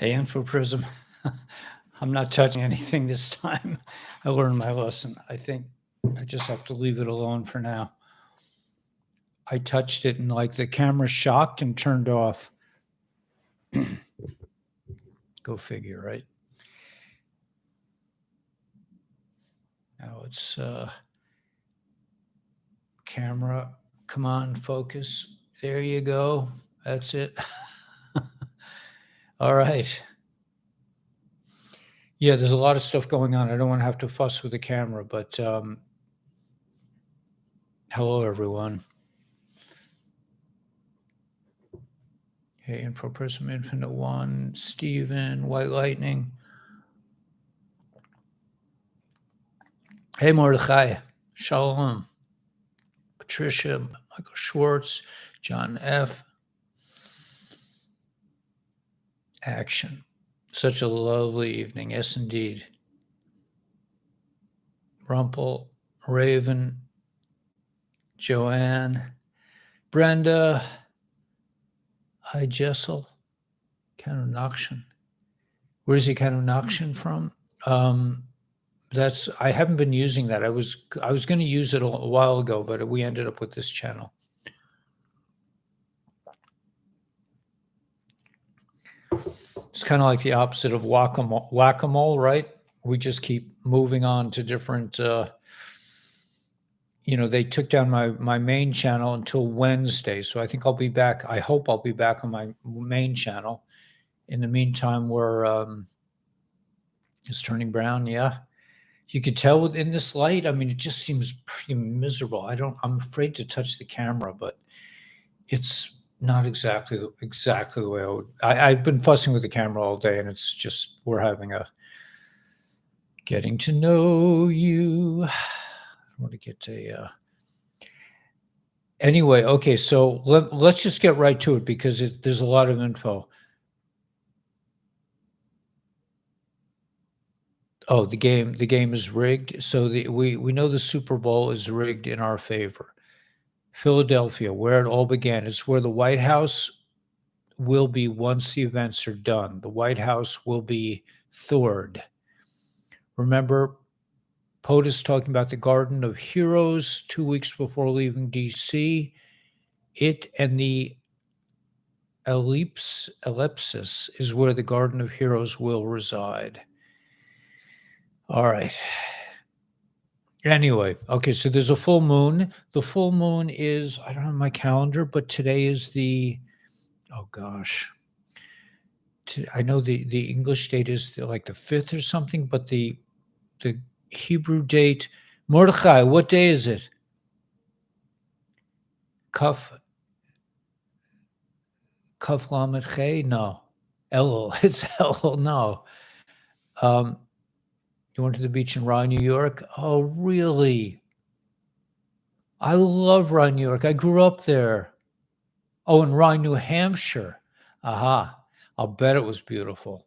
Hey, InfoPrism. I'm not touching anything this time. I learned my lesson. I think I just have to leave it alone for now. I touched it and like the camera shocked and turned off. Go figure, right? Now it's camera. Come on, focus. There you go. That's it. All right. Yeah, there's a lot of stuff going on. I don't want to have to fuss with the camera, but hello, everyone. Hey, InfoPrism, Infinite One, Steven, White Lightning. Hey, Mordechai, Shalom, Patricia, Michael Schwartz, John F. Action. Such a lovely evening. Yes, indeed. Rumpel, Raven, Joanne, Brenda, hi, Jessel, Kanunaktion. Where's the Kanunaktion from? That's, I haven't been using that. I was going to use it a while ago, but we ended up with this channel. It's kind of like the opposite of whack-a-mole, right? We just keep moving on to different, they took down my main channel until Wednesday. So I think I'll be back. I hope I'll be back on my main channel. In the meantime, it's turning brown. Yeah. You could tell in this light. I mean, it just seems pretty miserable. I'm afraid to touch the camera, but it's not exactly the way I would. I've been fussing with the camera all day, and it's just, we're having a getting to know you. I want to get to anyway. Okay, so let's just get right to it because there's a lot of info. Oh, the game is rigged. So we know the Super Bowl is rigged in our favor. Philadelphia, where it all began. It's where the White House will be once the events are done. The White House will be Thored. Remember, POTUS talking about the Garden of Heroes 2 weeks before leaving D.C. It and the ellipsis is where the Garden of Heroes will reside. All right. Anyway, okay, so there's a full moon. The full moon is, I don't have my calendar, but today is oh gosh. I know the English date is like the 5th or something, but the Hebrew date, Mordechai, what day is it? Kaf Lamed Che? No. Elul. It's Elul. No. You went to the beach in Rye, New York? Oh, really? I love Rye, New York. I grew up there. Oh, in Rye, New Hampshire. Aha. I'll bet it was beautiful.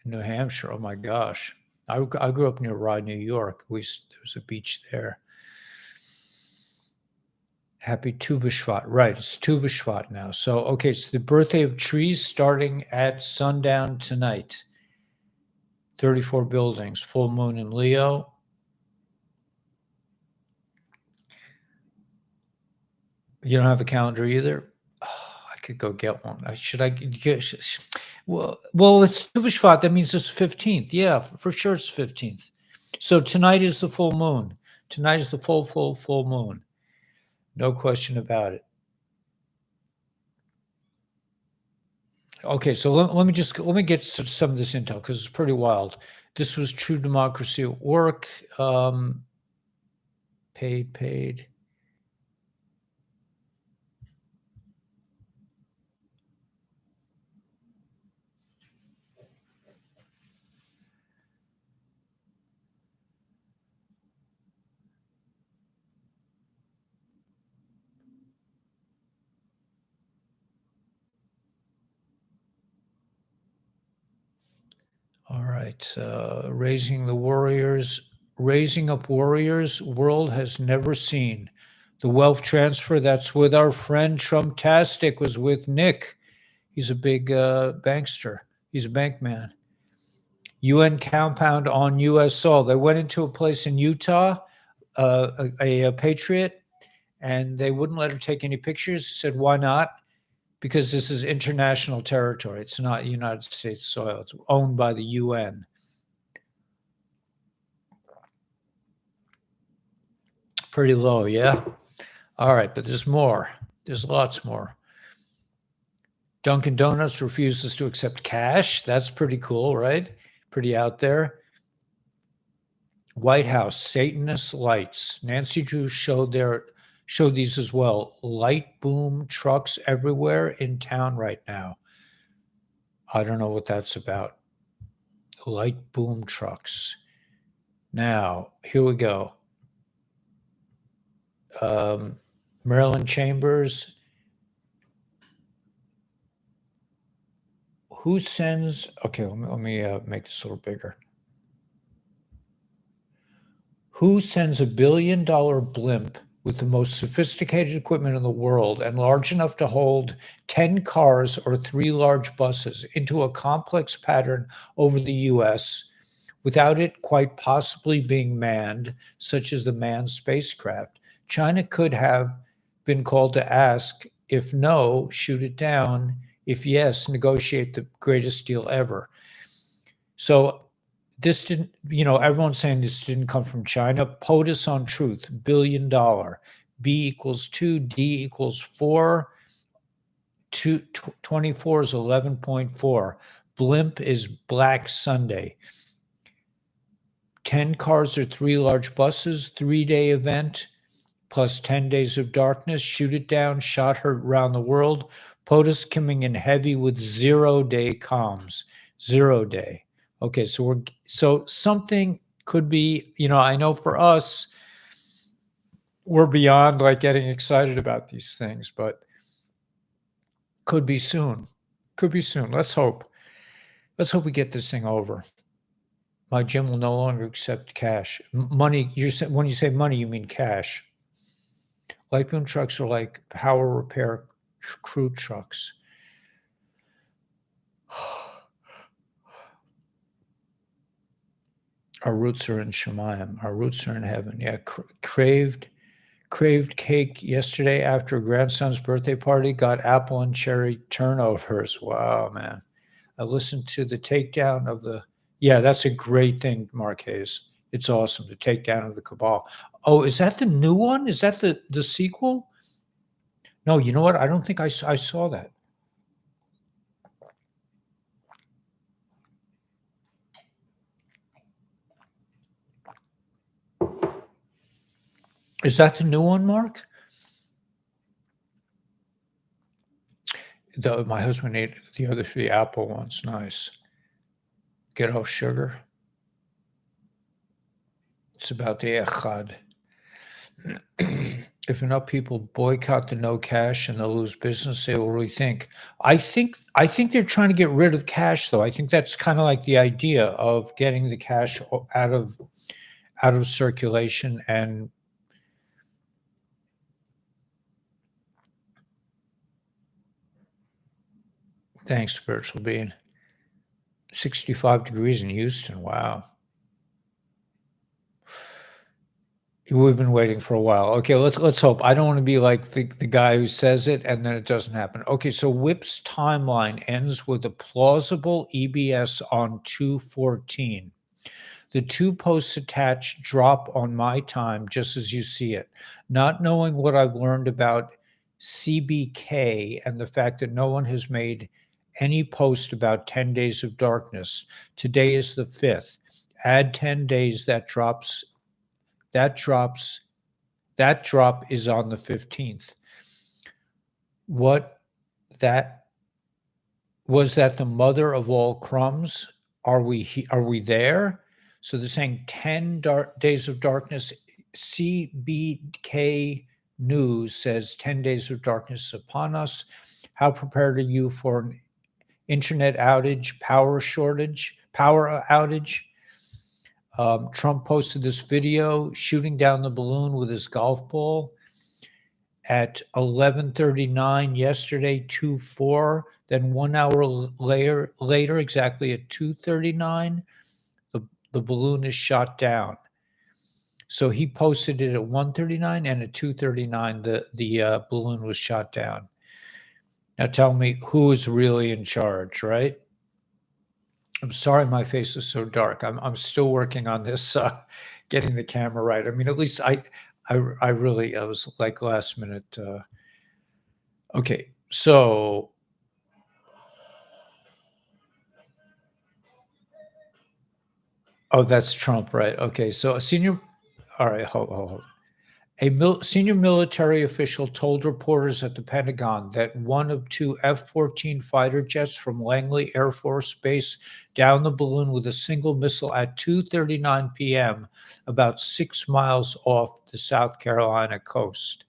In New Hampshire. Oh, my gosh. I grew up near Rye, New York. There was a beach there. Happy Tu B'Shvat. Right, it's Tu B'Shvat now. So, okay, it's the birthday of trees starting at sundown tonight. 34 buildings, full moon in Leo. You don't have a calendar either? Oh, I could go get one. Should I get? Well, it's Tu B'Shvat. That means it's 15th. Yeah, for sure it's 15th. So tonight is the full moon. Tonight is the full moon. No question about it. Okay, so let me get some of this intel because it's pretty wild. This was True Democracy at Work. Paid. All right, raising up warriors, world has never seen. The wealth transfer, that's with our friend Trumptastic, was with Nick. He's a big bankster. He's a bank man. UN compound on U.S. soil. They went into a place in Utah, a patriot, and they wouldn't let her take any pictures. Said, why not? Because this is international territory. It's not United States soil. It's owned by the UN. Pretty low, yeah? All right, but there's more. There's lots more. Dunkin' Donuts refuses to accept cash. That's pretty cool, right? Pretty out there. White House, Satanist lights. Nancy Drew showed these as well. Light boom trucks everywhere in town right now. I don't know what that's about. Light boom trucks. Now, here we go. Maryland Chambers. Who sends? Okay, let me make this a little bigger. Who sends $1 billion blimp with the most sophisticated equipment in the world and large enough to hold 10 cars or 3 large buses into a complex pattern over the U.S. without it quite possibly being manned, such as the manned spacecraft? China could have been called to ask. If no, shoot it down. If yes, negotiate the greatest deal ever. So this didn't, everyone's saying this didn't come from China. POTUS on truth, $1 billion. B equals 2, D equals 4, 24 is 11.4. Blimp is Black Sunday. 10 cars or 3 large buses, 3-day event, plus 10 days of darkness. Shoot it down, shot her around the world. POTUS coming in heavy with 0-day comms. 0 day. Okay, so something could be, I know for us, we're beyond like getting excited about these things, but could be soon. Could be soon. Let's hope. Let's hope we get this thing over. My gym will no longer accept cash. Money, when you say money, you mean cash. Light boom trucks are like power repair crew trucks. Our roots are in Shemayim. Our roots are in heaven. Yeah, craved cake yesterday after a grandson's birthday party. Got apple and cherry turnovers. Wow, man. I listened to the takedown of the. Yeah, that's a great thing, Mark Hayes. It's awesome. The takedown of the Kabbalah. Oh, is that the new one? Is that the sequel? No, you know what? I don't think I saw that. Is that the new one, Mark? My husband ate the other 3 apple ones. Nice. Get off sugar. It's about the echad. If enough people boycott the no cash and they'll lose business, they will rethink. I think they're trying to get rid of cash, though. I think that's kind of like the idea of getting the cash out of circulation. And thanks, spiritual being. 65 degrees in Houston. Wow. We've been waiting for a while. Okay, let's hope. I don't want to be like the guy who says it and then it doesn't happen. Okay, so WHIP's timeline ends with a plausible EBS on 2/14. The 2 posts attached drop on my time just as you see it. Not knowing what I've learned about CBK and the fact that no one has made any post about 10 days of darkness. Today is the 5th. Add 10 days, that drop is on the 15th. Was that the mother of all crumbs? Are we there? So they're saying 10 days of darkness. CBK News says 10 days of darkness upon us. How prepared are you for an internet outage, power outage? Trump posted this video shooting down the balloon with his golf ball. at 11:39 yesterday, 2:04. Then 1 hour later, exactly at 2:39, the balloon is shot down. So he posted it at 1:39, and at 2:39, the balloon was shot down. Now tell me who is really in charge, right? I'm sorry my face is so dark. I'm still working on this, getting the camera right. I mean, at least I really I was like last minute. Okay, so oh, that's Trump, right? Okay, so a senior. All right, hold. A senior military official told reporters at the Pentagon that one of two F-14 fighter jets from Langley Air Force Base downed the balloon with a single missile at 2:39 p.m., about 6 miles off the South Carolina coast.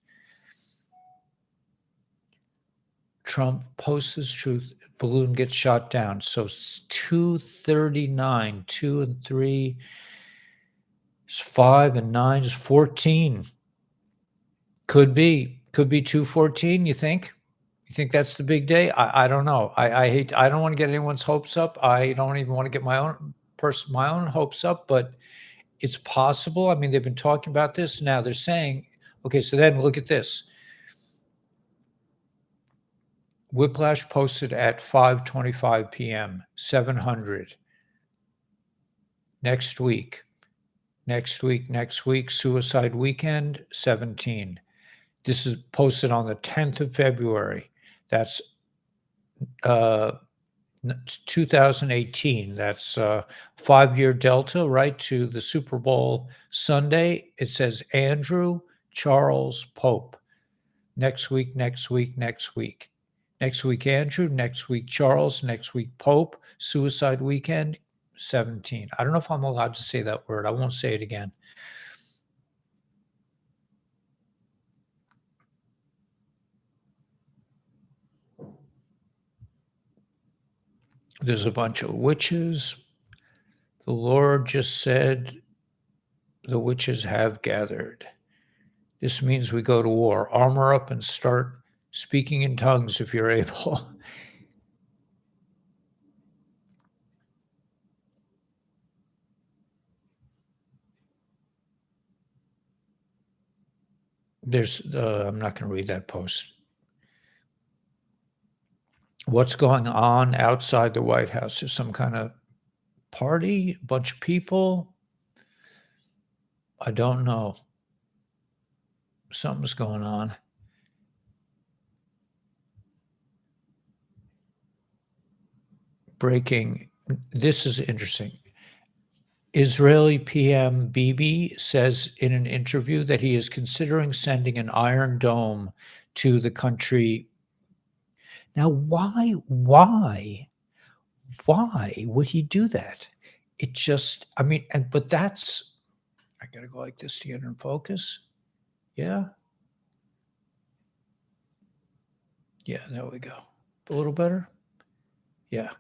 Trump posts his truth. Balloon gets shot down. So it's 2:39, 2 and 3 is 5 and 9 is 14. Could be 214, you think? You think that's the big day? I don't know. I don't wanna get anyone's hopes up. I don't even wanna get my own hopes up, but it's possible. I mean, they've been talking about this. Now they're saying, okay, so then look at this. Whiplash posted at 5:25 p.m., 700. Next week, suicide weekend, 17. This is posted on the 10th of February. That's 2018. That's 5-year delta, right, to the Super Bowl Sunday. It says Andrew Charles Pope. Next week. Next week, Andrew. Next week, Charles. Next week, Pope. Suicide weekend, 17. I don't know if I'm allowed to say that word. I won't say it again. There's a bunch of witches. The Lord just said, the witches have gathered. This means we go to war. Armor up and start speaking in tongues if you're able. There's, I'm not going to read that post. What's going on outside the White House? There's some kind of party, a bunch of people. I don't know. Something's going on. Breaking. This is interesting. Israeli PM Bibi says in an interview that he is considering sending an Iron Dome to the country. Now, why would he do that? It just, I mean, but that's, I got to go like this to get in focus. Yeah. Yeah, there we go. A little better. Yeah.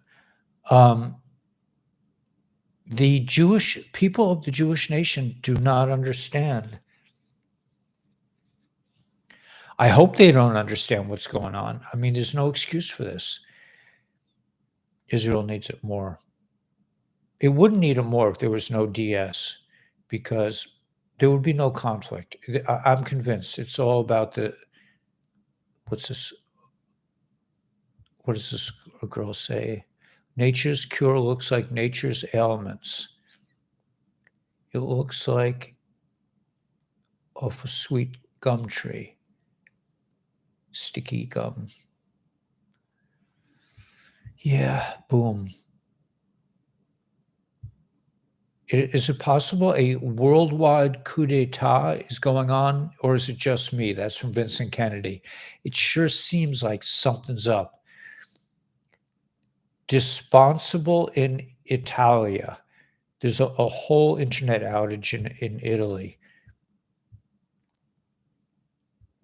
The Jewish people of the Jewish nation do not understand. I hope they don't understand what's going on. I mean, there's no excuse for this. Israel needs it more. It wouldn't need it more if there was no DS, because there would be no conflict. I'm convinced it's all about the, what's this? What does this girl say? Nature's cure looks like nature's ailments. It looks like off a sweet gum tree. Sticky gum. Yeah, boom. Is it possible a worldwide coup d'etat is going on, or is it just me? That's from Vincent Kennedy. It sure seems like something's up. Disponsible in Italia. There's a whole internet outage in Italy.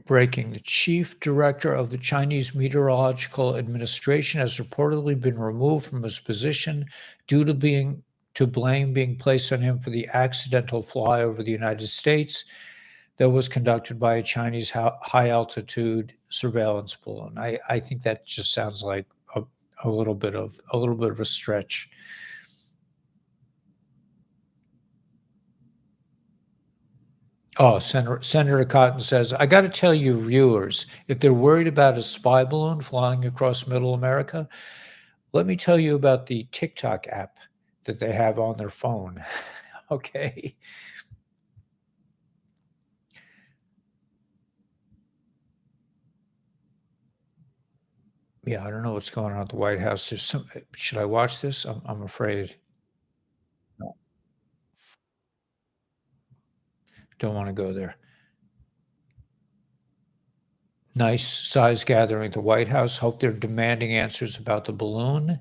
Breaking. The chief director of the Chinese Meteorological Administration has reportedly been removed from his position due to blame being placed on him for the accidental fly over the United States. that was conducted by a Chinese high altitude surveillance balloon. I think that just sounds like a little bit of a stretch. Oh, Senator Cotton says, I got to tell you, viewers, if they're worried about a spy balloon flying across middle America, let me tell you about the TikTok app that they have on their phone. Okay. Yeah, I don't know what's going on at the White House. Should I watch this? I'm afraid. No, don't want to go there. Nice size gathering at the White House. Hope they're demanding answers about the balloon.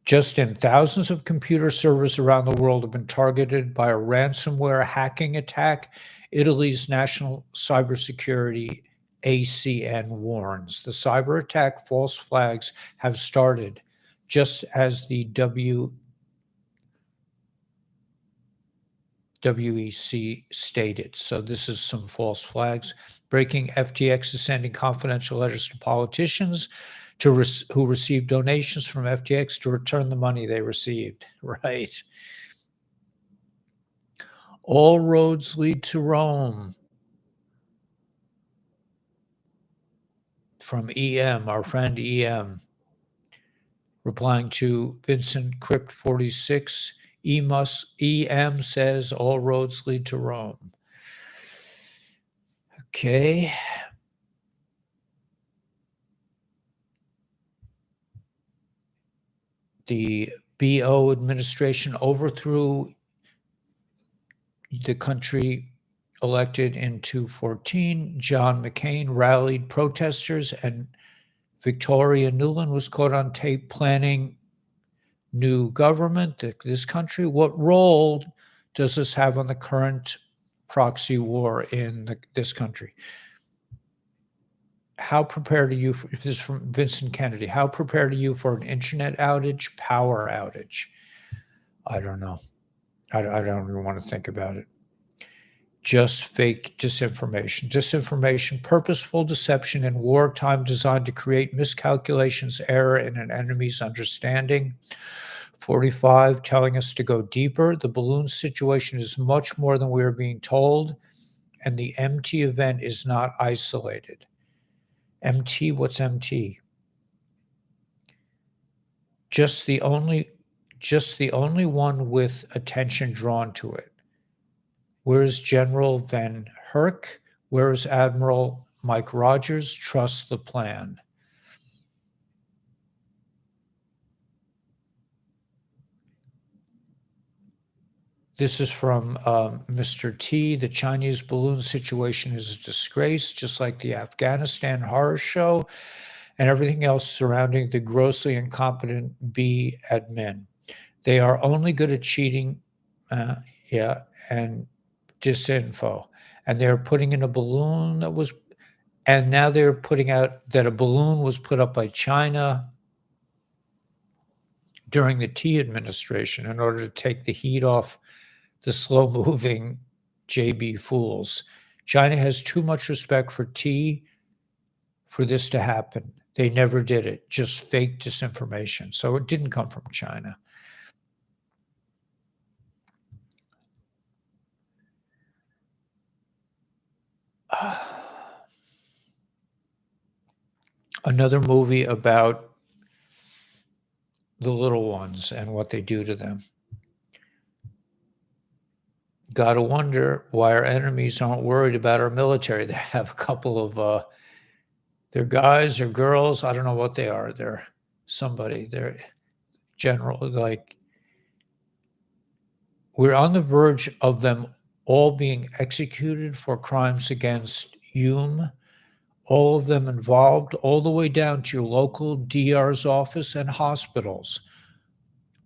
Just in, thousands of computer servers around the world have been targeted by a ransomware hacking attack. Italy's National Cybersecurity ACN warns the cyber attack false flags have started, just as the WEC stated. So this is some false flags. Breaking, FTX is sending confidential letters to politicians who received donations from FTX to return the money they received. Right. All roads lead to Rome. From EM, our friend EM, replying to Vincent Crypt 46. EM says all roads lead to Rome. Okay. The BO administration overthrew the country elected in 2014. John McCain rallied protesters, and Victoria Nuland was caught on tape planning new government, this country. What role does this have on the current proxy war in this country? How prepared are you, this is from Vincent Kennedy, how prepared are you for an internet outage, power outage? I don't know. I don't even want to think about it. Just fake disinformation. Disinformation, purposeful deception in wartime designed to create miscalculations, error in an enemy's understanding. 45, telling us to go deeper. The balloon situation is much more than we are being told, and the MT event is not isolated. MT, what's MT? Just the only one with attention drawn to it. Where's General Van Herk? Where's Admiral Mike Rogers? Trust the plan. This is from Mr. T. The Chinese balloon situation is a disgrace, just like the Afghanistan horror show and everything else surrounding the grossly incompetent B admin. They are only good at cheating, and disinfo. And they're putting in a balloon and now they're putting out that a balloon was put up by China during the T administration in order to take the heat off the slow-moving JB fools. China has too much respect for T for this to happen. They never did it, just fake disinformation. So it didn't come from China. Another movie about the little ones and what they do to them. Gotta wonder why our enemies aren't worried about our military. They have a couple of, they're guys or girls, I don't know what they are. They're somebody, they're general, like, we're on the verge of them all being executed for crimes against Hume, all of them involved, all the way down to your local DR's office and hospitals.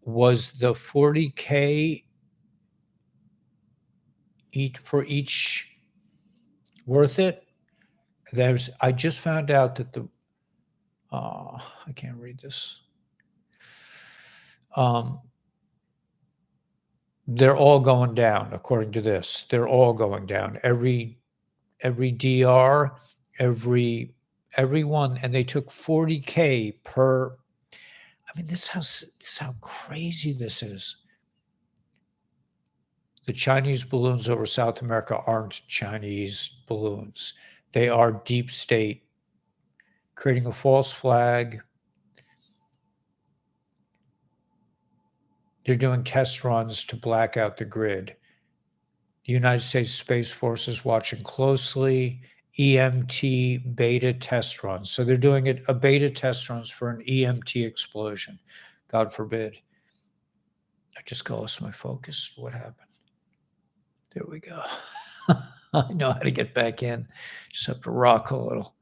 Was the 40K for each worth it? I just found out that I can't read this. They're all going down, according to this. They're all going down. Every DR, everyone, and they took 40K per. I mean, this is how crazy this is. The Chinese balloons over South America aren't Chinese balloons. They are deep state creating a false flag. They're doing test runs to black out the grid. The United States Space Force is watching closely. EMT beta test runs. So they're doing a beta test runs for an EMT explosion. God forbid. I just lost my focus. What happened? There we go. I know how to get back in. Just have to rock a little.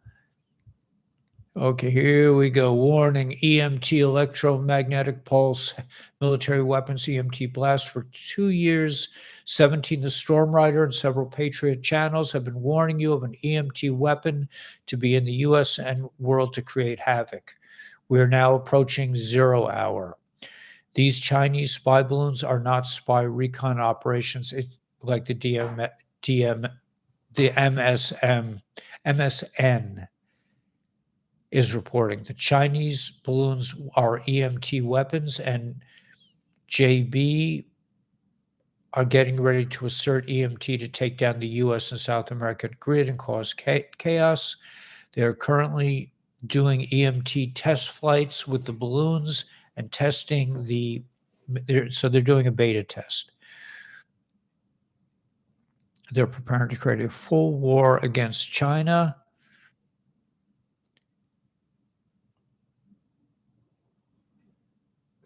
Okay, here we go. Warning, EMT electromagnetic pulse, military weapons, EMT blast for 2 years. 17, the Storm Rider and several Patriot channels have been warning you of an EMT weapon to be in the U.S. and world to create havoc. We are now approaching 0 hour. These Chinese spy balloons are not spy recon operations like the MSN is reporting. The Chinese balloons are EMT weapons, and JB are getting ready to assert EMT to take down the U.S. and South American grid and cause chaos. They're currently doing EMT test flights with the balloons and testing so they're doing a beta test. They're preparing to create a full war against China.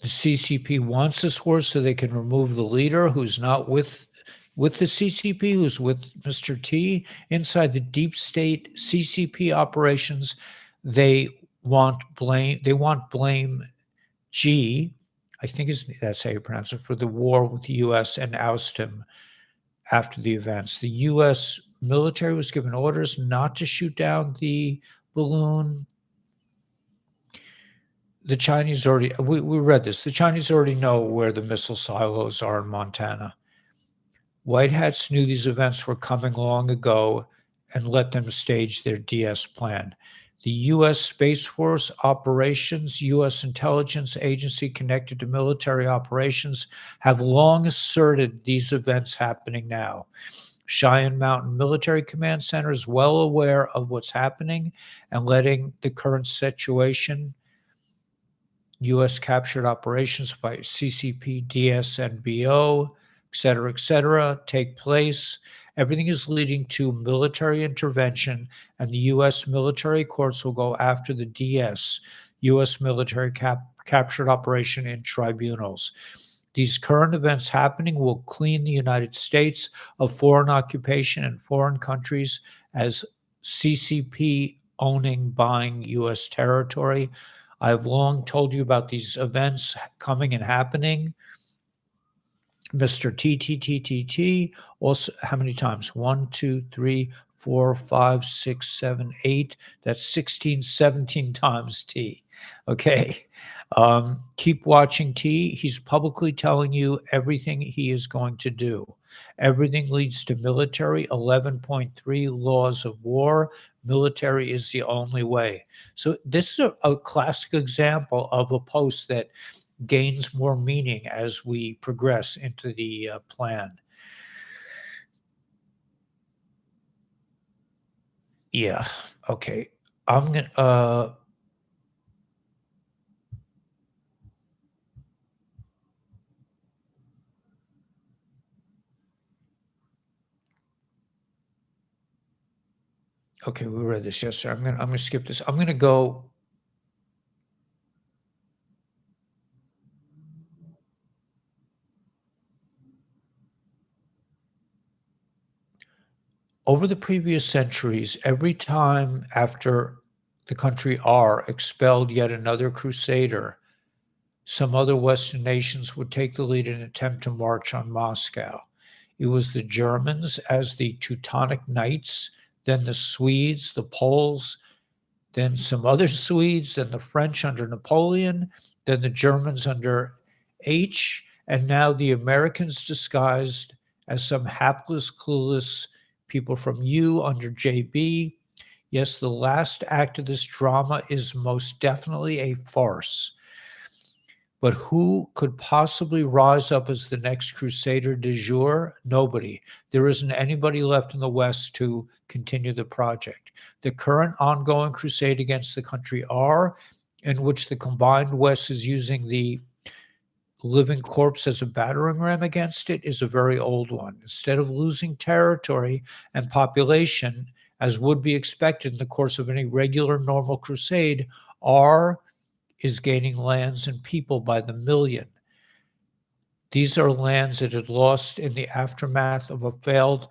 The CCP wants this war so they can remove the leader who's not with the CCP, who's with Mr. T. Inside the deep state CCP operations, they want blame G, I think that's how you pronounce it, for the war with the U.S. and oust him after the events. The U.S. military was given orders not to shoot down the balloon. The Chinese we read this. The Chinese already know where the missile silos are in Montana. White hats knew these events were coming long ago and let them stage their DS plan. The U.S. Space Force operations, U.S. intelligence agency connected to military operations, have long asserted these events happening now. Cheyenne Mountain Military Command Center is well aware of what's happening and letting the current situation, U.S. captured operations by CCP, DSNBO, et cetera, take place. Everything is leading to military intervention, and the U.S. military courts will go after the DS, U.S. military captured operation in tribunals. These current events happening will clean the United States of foreign occupation in foreign countries as CCP owning, buying U.S. territory. I've long told you about these events coming and happening. Mr. TTTTT, also, how many times? 1, 2, 3, 4, 5, 6, 7, 8. That's 16, 17 times T. Okay. Keep watching T. He's publicly telling you everything he is going to do. Everything leads to military. 11.3 laws of war. Military is the only way. So this is a classic example of a post that gains more meaning as we progress into the plan. Yeah. Okay. I'm gonna. Okay, we read this. Yes, sir. I'm gonna skip this. I'm gonna go. Over the previous centuries, every time after the country R expelled yet another crusader, some other Western nations would take the lead and attempt to march on Moscow. It was the Germans as the Teutonic Knights, then the Swedes, the Poles, then some other Swedes, then the French under Napoleon, then the Germans under H, And now the Americans disguised as some hapless, clueless people from U under JB. Yes, the last act of this drama is most definitely a farce. But who could possibly rise up as the next crusader du jour? Nobody. There isn't anybody left in the West to continue the project. The current ongoing crusade against the country R, in which the combined West is using the living corpse as a battering ram against it, is a very old one. Instead of losing territory and population, as would be expected in the course of any regular normal crusade, R is gaining lands and people by the million. These are lands it had lost in the aftermath of a failed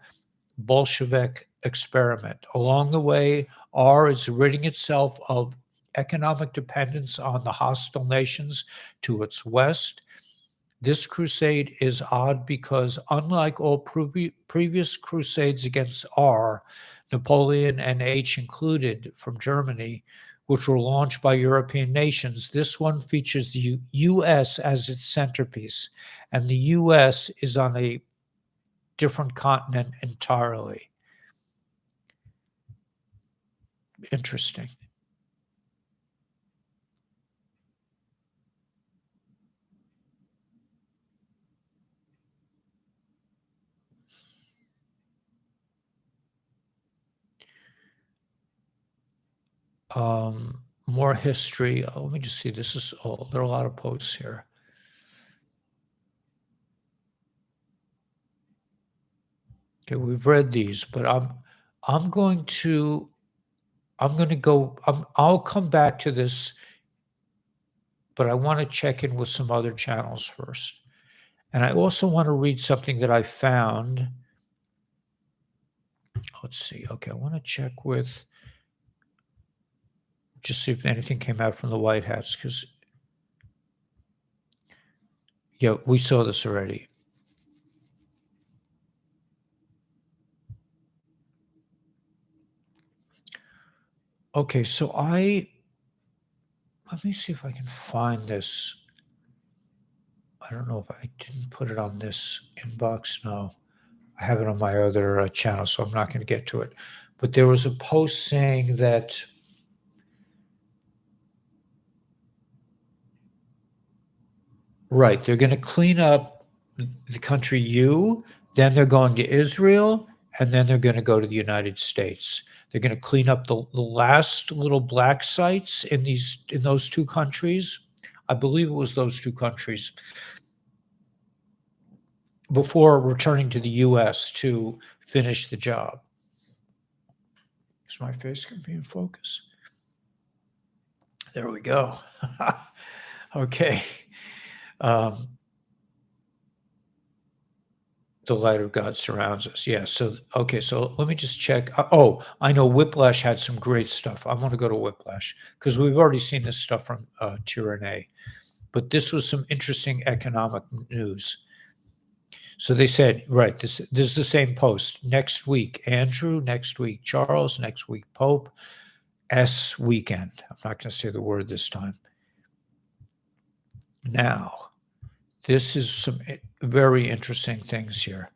Bolshevik experiment. Along the way, R is ridding itself of economic dependence on the hostile nations to its west. This crusade is odd because, unlike all previous crusades against R, Napoleon and H included from Germany, which were launched by European nations, this one features the U.S. as its centerpiece, and the U.S. is on a different continent entirely. Interesting. More history. Let me just see. This is old. There are a lot of posts here. Okay, we've read these, but I'm going to go. I'll come back to this, but I want to check in with some other channels first, and I also want to read something that I found. Let's see. Okay, I want to check with. Just see if anything came out from the White Hats, because yeah, we saw this already. Okay, so let me see if I can find this. I don't know if I didn't put it on this inbox. No, I have it on my other channel, so I'm not going to get to it. But there was a post saying that right, they're going to clean up the country U, then they're going to Israel, and then they're going to go to the United States. They're going to clean up the last little black sites in those two countries. I believe it was those two countries before returning to the U.S. to finish the job. Is my face going to be in focus? There we go. Okay. The light of God surrounds us. Yeah. So, okay. So let me just check. Oh, I know Whiplash had some great stuff. I want to go to Whiplash because we've already seen this stuff from Tyranny. But this was some interesting economic news. So they said, right, this is the same post. Next week, Andrew. Next week, Charles. Next week, Pope. S weekend. I'm not going to say the word this time. Now, this is some very interesting things here.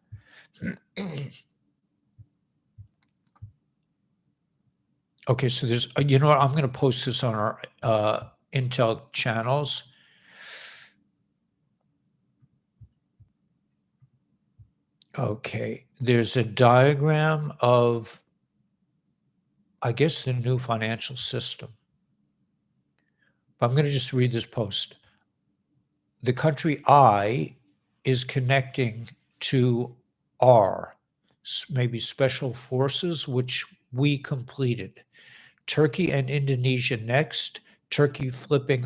Okay, so there's, you know what? I'm going to post this on our Intel channels. Okay, there's a diagram of, I guess, the new financial system. But I'm going to just read this post. The country I is connecting to R, maybe special forces, which we completed. Turkey and Indonesia next, Turkey flipping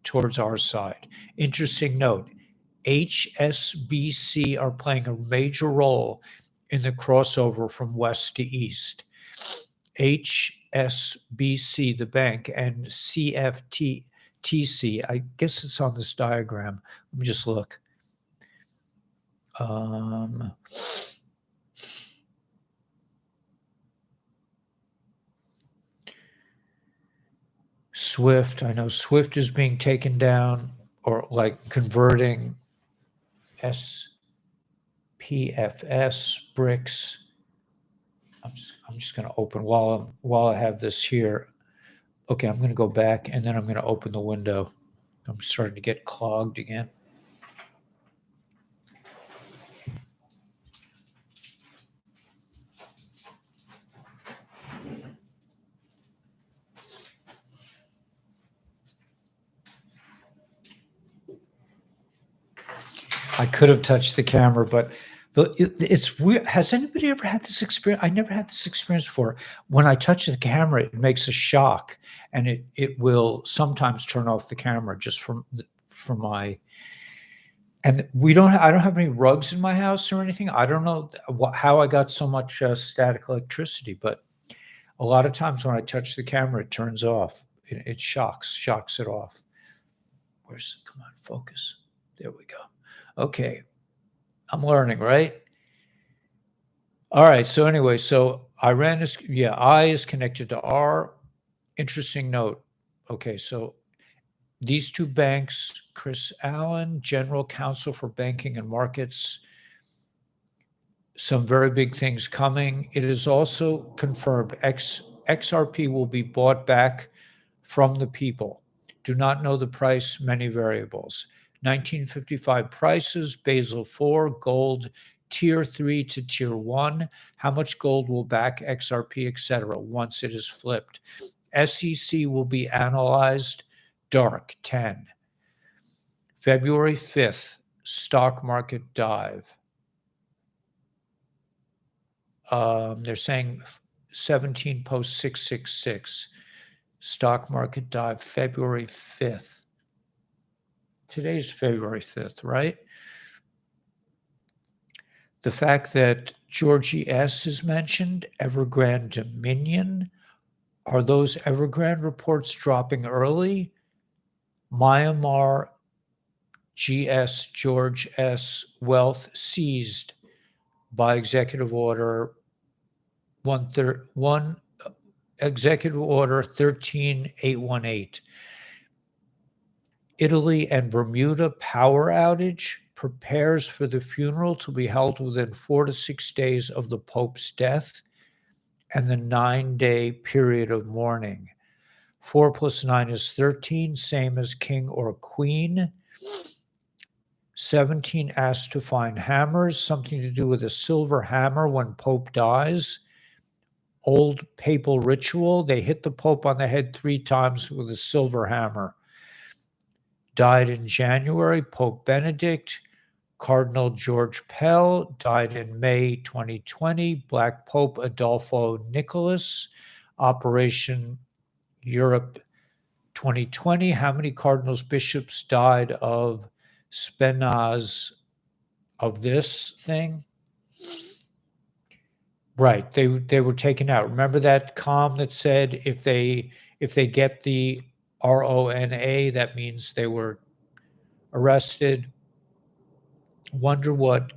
towards our side. Interesting note, HSBC are playing a major role in the crossover from west to east. HSBC, the bank, and CFTC, I guess it's on this diagram. Let me just look. Swift, I know Swift is being taken down. or like converting SPFS bricks. I'm just going to open while I have this here. Okay, I'm going to go back and then I'm going to open the window. I'm starting to get clogged again. I could have touched the camera, but it's weird. Has anybody ever had this experience? I never had this experience before. When I touch the camera, it makes a shock, and it will sometimes turn off the camera just from my. And I don't have any rugs in my house or anything. I don't know how I got so much static electricity, but a lot of times when I touch the camera, it turns off. It shocks it off. Come on, focus. There we go. Okay. I'm learning, right? All right. So anyway, so Iran I is connected to R. Interesting note. Okay. So these two banks, Chris Allen, General Counsel for Banking and Markets, some very big things coming. It is also confirmed XRP will be bought back from the people. Do not know the price, many variables. 1955 prices, Basel IV, gold, tier 3 to tier 1. How much gold will back XRP, etc. once it is flipped? SEC will be analyzed, dark, 10. February 5th, stock market dive. They're saying 17 post 666. Stock market dive February 5th. Today's February 5th, right? The fact that Georgie S. is mentioned, Evergrande Dominion, are those Evergrande reports dropping early? Myanmar GS George S. Wealth seized by executive order 13818. Italy and Bermuda power outage prepares for the funeral to be held within 4 to 6 days of the Pope's death and the 9-day period of mourning. 4 plus 9 is 13, same as king or queen. 17 asked to find hammers, something to do with a silver hammer when Pope dies. Old papal ritual, they hit the Pope on the head 3 times with a silver hammer. Died in January, Pope Benedict. Cardinal George Pell died in May 2020. Black Pope Adolfo Nicholas. Operation Europe 2020. How many cardinals, bishops died of spinaz of this thing? Right, they were taken out. Remember that comm that said if they get the RONA, that means they were arrested. Wonder what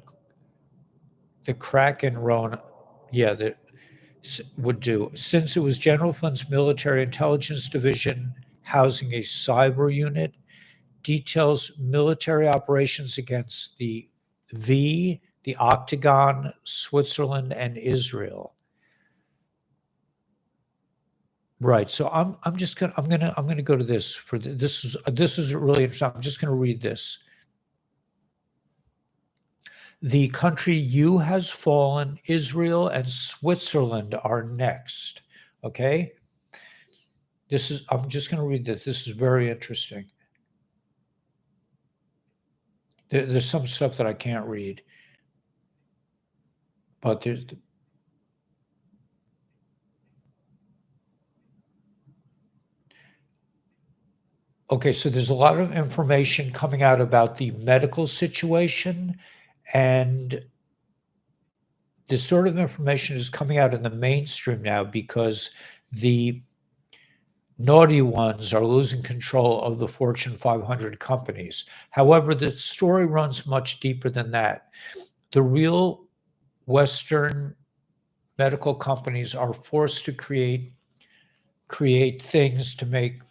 the Kraken Rona, would do. Since it was General Fund's Military Intelligence Division housing a cyber unit, details military operations against the Octagon, Switzerland, and Israel. Right. So I'm gonna go to this for this is really interesting. I'm just gonna read this. The country U has fallen. Israel and Switzerland are next. Okay. I'm just going to read this. This is very interesting. There's some stuff that I can't read, but there's. Okay, so there's a lot of information coming out about the medical situation, and this sort of information is coming out in the mainstream now because the naughty ones are losing control of the Fortune 500 companies. However, the story runs much deeper than that. The real Western medical companies are forced to create things to make,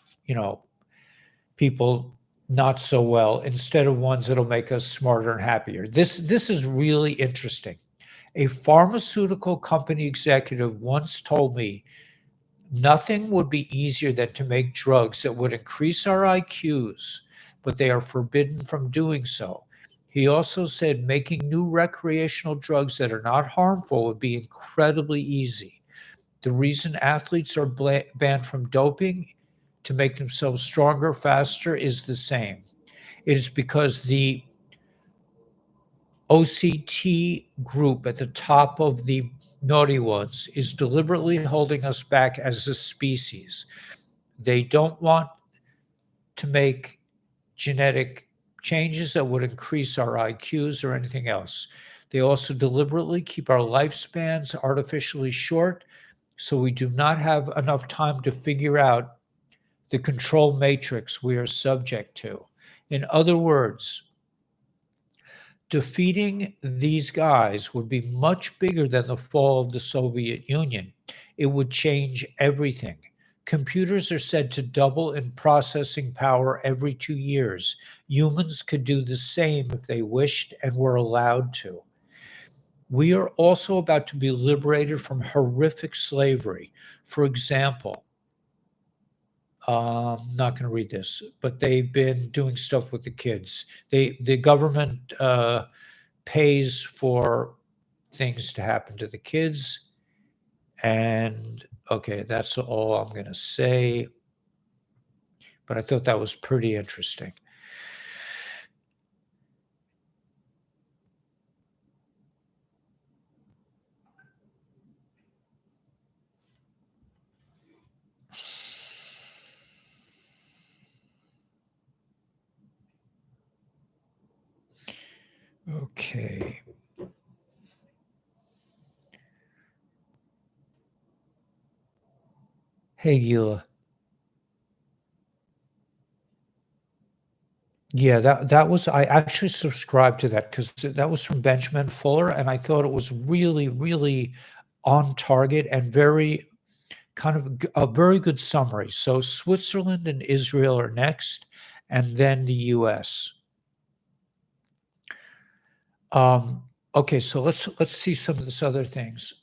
people not so well instead of ones that'll make us smarter and happier. This is really interesting. A pharmaceutical company executive once told me nothing would be easier than to make drugs that would increase our IQs, but they are forbidden from doing so. He also said making new recreational drugs that are not harmful would be incredibly easy. The reason athletes are banned from doping to make themselves stronger faster is the same. It is because the OCT group at the top of the naughty ones is deliberately holding us back as a species. They don't want to make genetic changes that would increase our IQs or anything else. They also deliberately keep our lifespans artificially short so we do not have enough time to figure out the control matrix we are subject to. In other words, defeating these guys would be much bigger than the fall of the Soviet Union. It would change everything. Computers are said to double in processing power every 2 years. Humans could do the same if they wished and were allowed to. We are also about to be liberated from horrific slavery. For example, not going to read this, but they've been doing stuff with the kids. The government pays for things to happen to the kids. And okay, that's all I'm going to say. But I thought that was pretty interesting. Okay. Hey, Gila. Yeah, that was I actually subscribed to that because that was from Benjamin Fuller, and I thought it was really, really on target and very kind of a very good summary. So Switzerland and Israel are next, and then the US. Okay, so let's see some of this other things.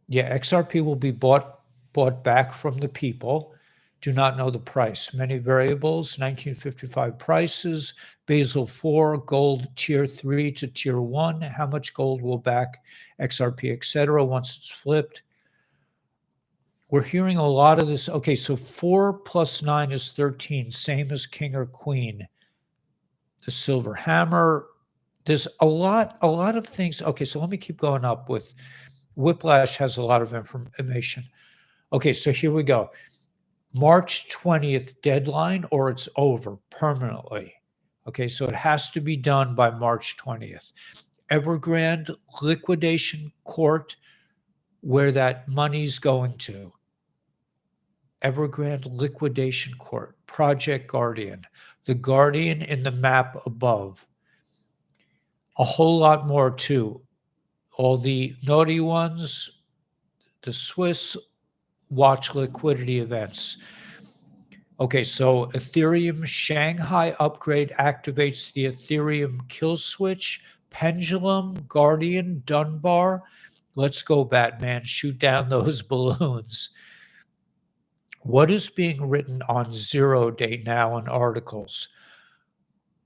Yeah, XRP will be bought back from the people. Do not know the price. Many variables, 1955 prices, Basel 4, gold tier 3 to tier 1. How much gold will back XRP, etc. once it's flipped? We're hearing a lot of this. Okay, so 4 plus 9 is 13, same as king or queen. The silver hammer. There's a lot of things. Okay, so let me keep going up with Whiplash has a lot of information. Okay, so here we go. March 20th deadline or it's over permanently. Okay, so it has to be done by March 20th. Evergrande liquidation court, where that money's going to. Evergrande liquidation court, Project Guardian, the Guardian in the map above. A whole lot more too. All the naughty ones, the Swiss watch liquidity events. Okay, so Ethereum Shanghai upgrade activates the Ethereum kill switch, Pendulum, Guardian, Dunbar. Let's go, Batman, shoot down those balloons. What is being written on 0 day now in articles?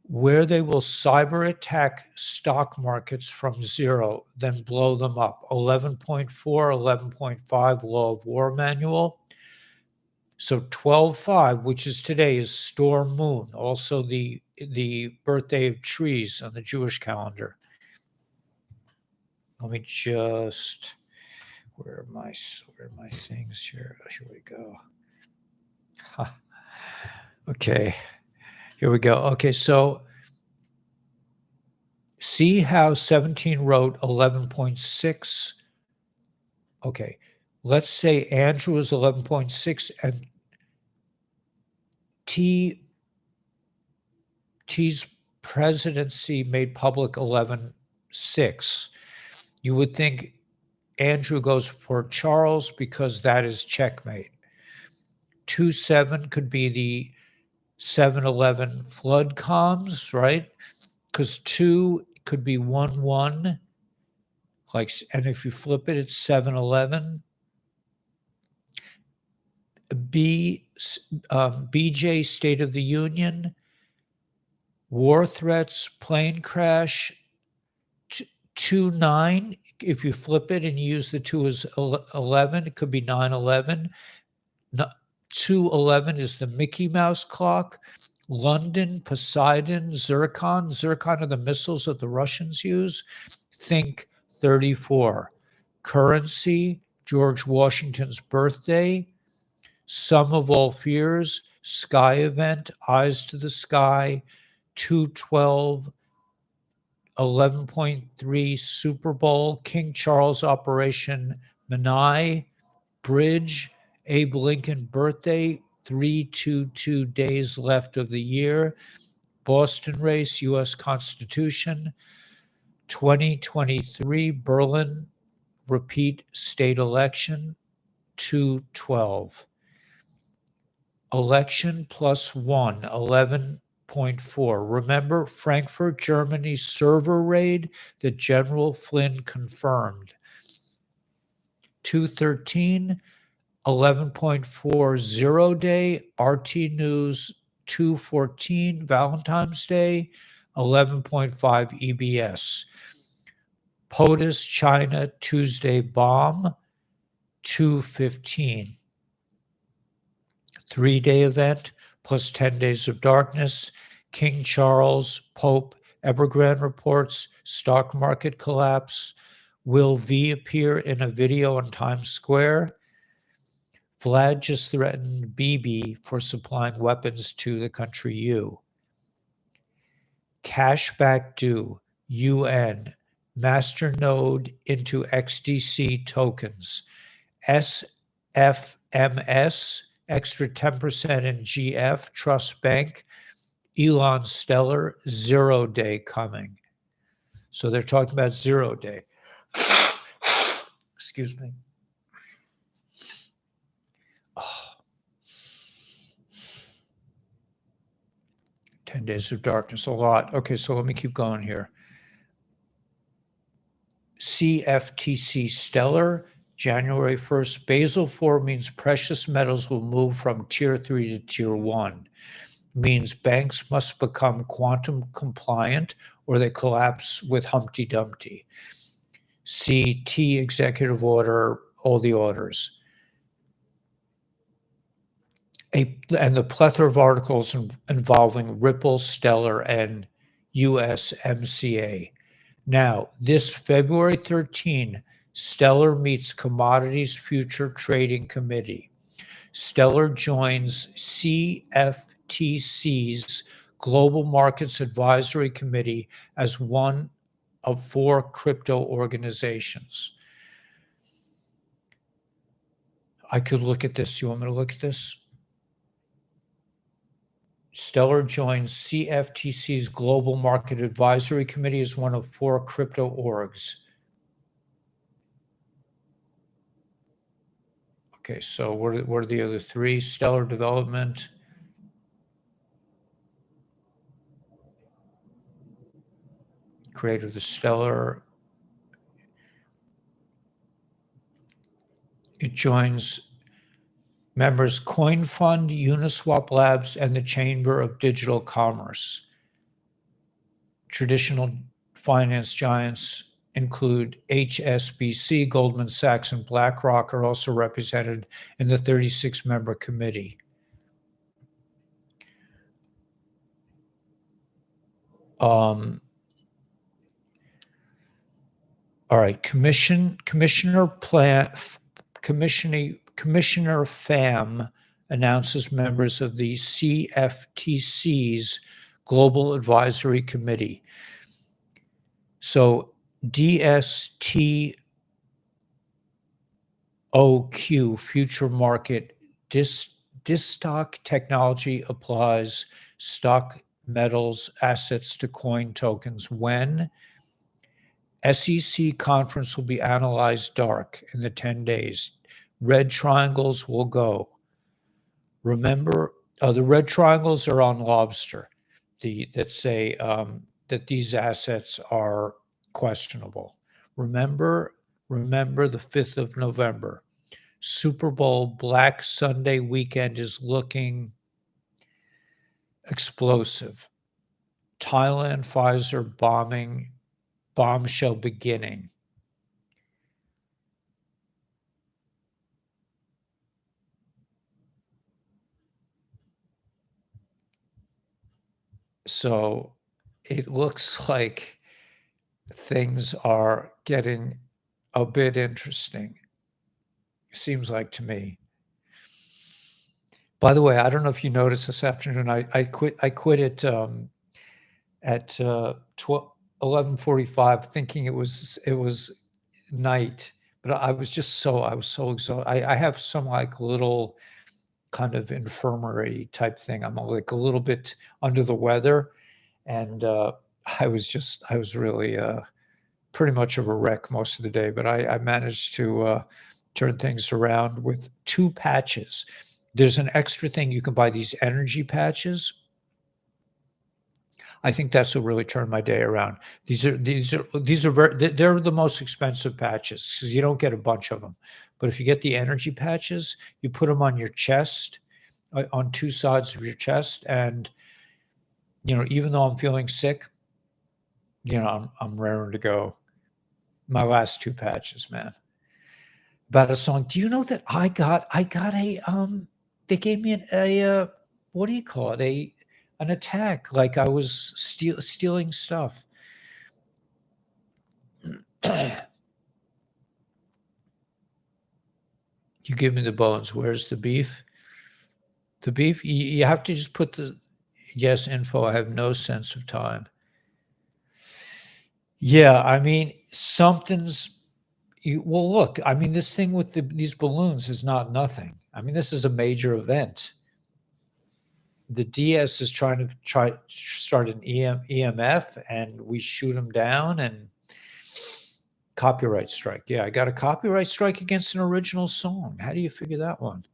Where they will cyber attack stock markets from 0, then blow them up. 11.4, 11.5 Law of War Manual. So 12/5, which is today, is Storm Moon, also the birthday of trees on the Jewish calendar. Let me just where are my things here? Here we go. Huh. Okay, here we go. Okay, so see how 17 wrote 11.6. Okay, let's say Andrew is 11.6 and T's presidency made public 11.6. You would think Andrew goes for Charles because that is checkmate. 2-7 could be the 7-11 flood comms, right? Because 2 could be 1-1. And if you flip it, it's 7-11. BJ, State of the Union. War threats, plane crash. 2-9, if you flip it and you use the 2 as 11, it could be 9-11. 2-11 is the Mickey Mouse clock. London, Poseidon, Zircon. Zircon are the missiles that the Russians use. Think 34. Currency, George Washington's birthday. Sum of all fears, sky event, eyes to the sky. 212, 11.3 Super Bowl, King Charles Operation Menai, Bridge, Abe Lincoln birthday, 322 days left of the year, Boston race, U.S. Constitution, 2023 Berlin, repeat state election, 212. Election plus 1, 11.4. Remember Frankfurt, Germany server raid that General Flynn confirmed. 213, 11.40 day, RT News 214, Valentine's Day, 11.5 EBS. POTUS, China, Tuesday bomb, 215. 3-day event plus 10 days of darkness. King Charles, Pope, Evergrande reports, stock market collapse. Will V appear in a video on Times Square? Vlad just threatened Bibi for supplying weapons to the country U. Cashback due, UN, masternode into XDC tokens. SFMS, extra 10% in GF, Trust Bank, Elon Stellar, 0 day coming. So they're talking about 0 day. Excuse me. Oh. 10 days of darkness, a lot. Okay, so let me keep going here. CFTC Stellar, January 1st. Basel 4 means precious metals will move from Tier 3 to Tier 1. Means banks must become quantum compliant or they collapse with Humpty Dumpty. CT executive order, all the orders. And the plethora of articles involving Ripple, Stellar, and USMCA. Now, this February 13, Stellar meets Commodities Future Trading Committee. Stellar joins CFTC's Global Markets Advisory Committee as one of 4 crypto organizations. I could look at this. You want me to look at this? Stellar joins CFTC's Global Market Advisory Committee as one of 4 crypto orgs. Okay, so what are the other 3? Stellar Development. Creator of the Stellar. It joins members Coin Fund, Uniswap Labs, and the Chamber of Digital Commerce. Traditional finance giants include HSBC, Goldman Sachs, and BlackRock are also represented in the 36-member committee. All right, Commissioner Pham announces members of the CFTC's Global Advisory Committee. So DSTOQ, Future Market Distock Technology applies stock metals assets to coin tokens when SEC conference will be analyzed dark in the 10 days. Red triangles will go. Remember, the red triangles are on lobster that say that these assets are questionable. Remember the 5th of November. Super Bowl Black Sunday weekend is looking explosive. Thailand, Pfizer bombshell beginning. So it looks like things are getting a bit interesting. Seems like to me. By the way, I don't know if you noticed this afternoon. I quit at 11:45, thinking it was night, but I was so exhausted. I have some like little kind of infirmary type thing. I'm like a little bit under the weather, and I was really pretty much of a wreck most of the day. But I managed to turn things around with 2 patches. There's an extra thing you can buy, these energy patches. I think that's what really turned my day around. These are they're the most expensive patches because you don't get a bunch of them. But if you get the energy patches, you put them on your chest, on 2 sides of your chest, and even though I'm feeling sick, I'm raring to go. My last 2 patches, man. About a song. Do you know that I got a they gave me a what do you call it? An attack, like I was stealing stuff. You give me the bones. Where's the beef? The beef, you have to just put the yes info. I have no sense of time. Yeah, I mean, well, look, I mean, this thing with these balloons is not nothing. I mean, this is a major event. The DS is trying to start an EMF, and we shoot them down, and copyright strike. Yeah, I got a copyright strike against an original song. How do you figure that one?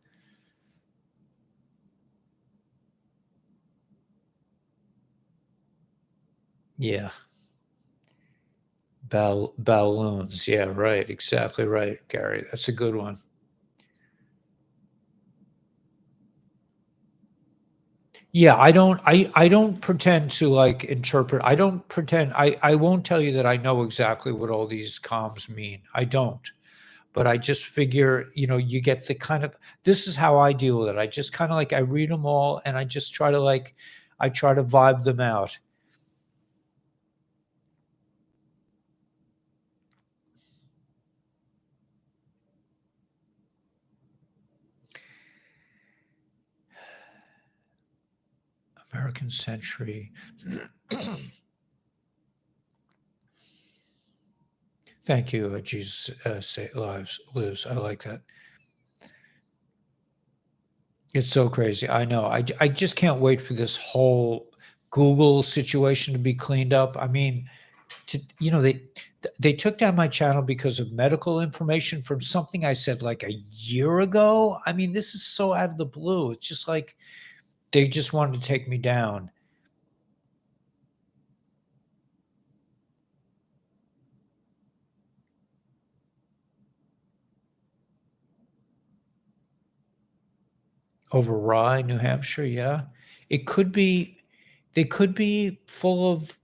Yeah. Balloons. Yeah, right. Exactly right, Gary. That's a good one. Yeah, I don't pretend to like interpret. I don't pretend I won't tell you that I know exactly what all these comms mean. I don't. But I just figure, you get the kind of this is how I deal with it. I just kind of like I read them all and I just try to I try to vibe them out. American Century. Thank you, Jesus lives. I like that. It's so crazy. I know. I just can't wait for this whole Google situation to be cleaned up. I mean, they took down my channel because of medical information from something I said like a year ago. I mean, this is so out of the blue. It's just like they just wanted to take me down. Over Rye, New Hampshire, yeah. It could be they could be full of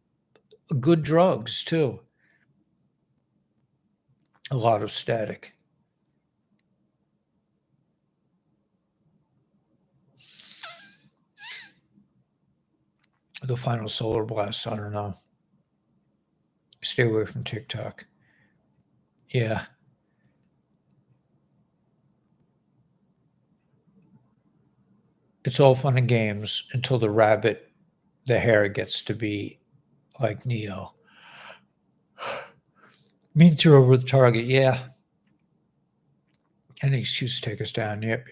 good drugs too. A lot of static. The final solar blast, I don't know. Stay away from TikTok. Yeah. It's all fun and games until the hair gets to be like Neo. Means you're over the target. Yeah. Any excuse to take us down. Yep.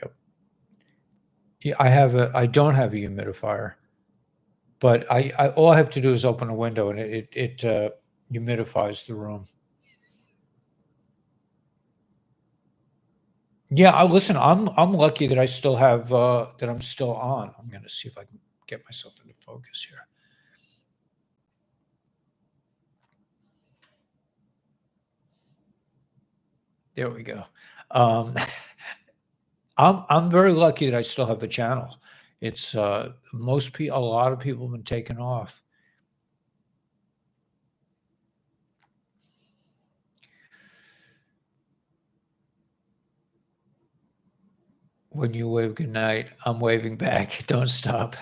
Yeah, I don't have a humidifier, but I all I have to do is open a window and it humidifies the room. Yeah, listen, I'm lucky that I still have that I'm still on. I'm gonna see if I can get myself into focus here. There we go. Um, I'm very lucky that I still have a channel. It's most people, a lot of people have been taken off. When you wave goodnight, I'm waving back. Don't stop.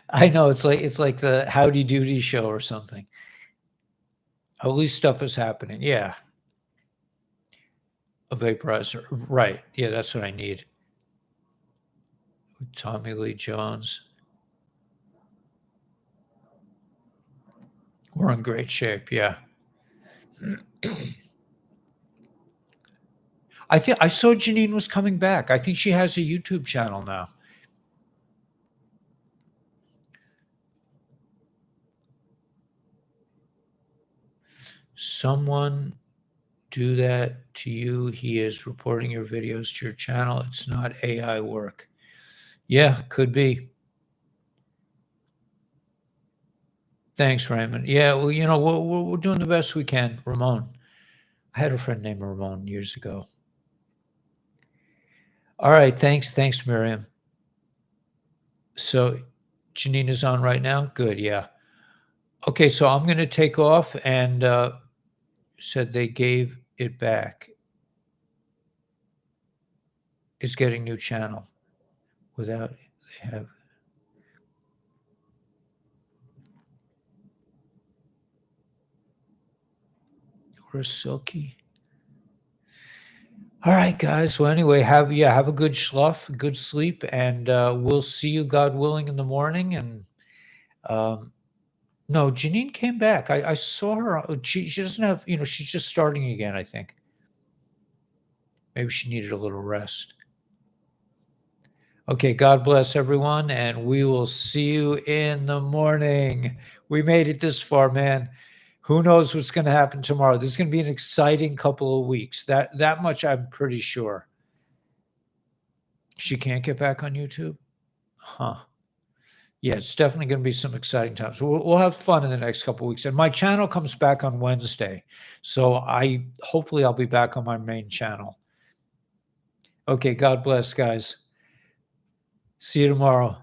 I know it's like the Howdy Doody show or something. At least stuff is happening. Yeah, a vaporizer. Right. Yeah, that's what I need. Tommy Lee Jones. We're in great shape. Yeah. I think I saw Janine was coming back. I think she has a YouTube channel now. Someone do that to you. He is reporting your videos to your channel. It's not AI work. Yeah, could be. Thanks, Raymond. Yeah, well, we're doing the best we can. Ramon. I had a friend named Ramon years ago. All right. Thanks, Miriam. So Janine is on right now? Good. Yeah. Okay. So I'm going to take off and said they gave it back. It's getting new channel without they have. Or silky. All right, guys. Well, anyway, have a good schluff, good sleep, and we'll see you, God willing, in the morning. And um, no, Janine came back. I saw her. She doesn't have, she's just starting again. I think maybe she needed a little rest. Okay, God bless everyone, and we will see you in the morning. We made it this far, man. Who knows what's going to happen tomorrow? This is going to be an exciting couple of weeks. That much I'm pretty sure. She can't get back on YouTube? Huh. Yeah, it's definitely going to be some exciting times. We'll have fun in the next couple of weeks. And my channel comes back on Wednesday. So hopefully I'll be back on my main channel. Okay, God bless, guys. See you tomorrow.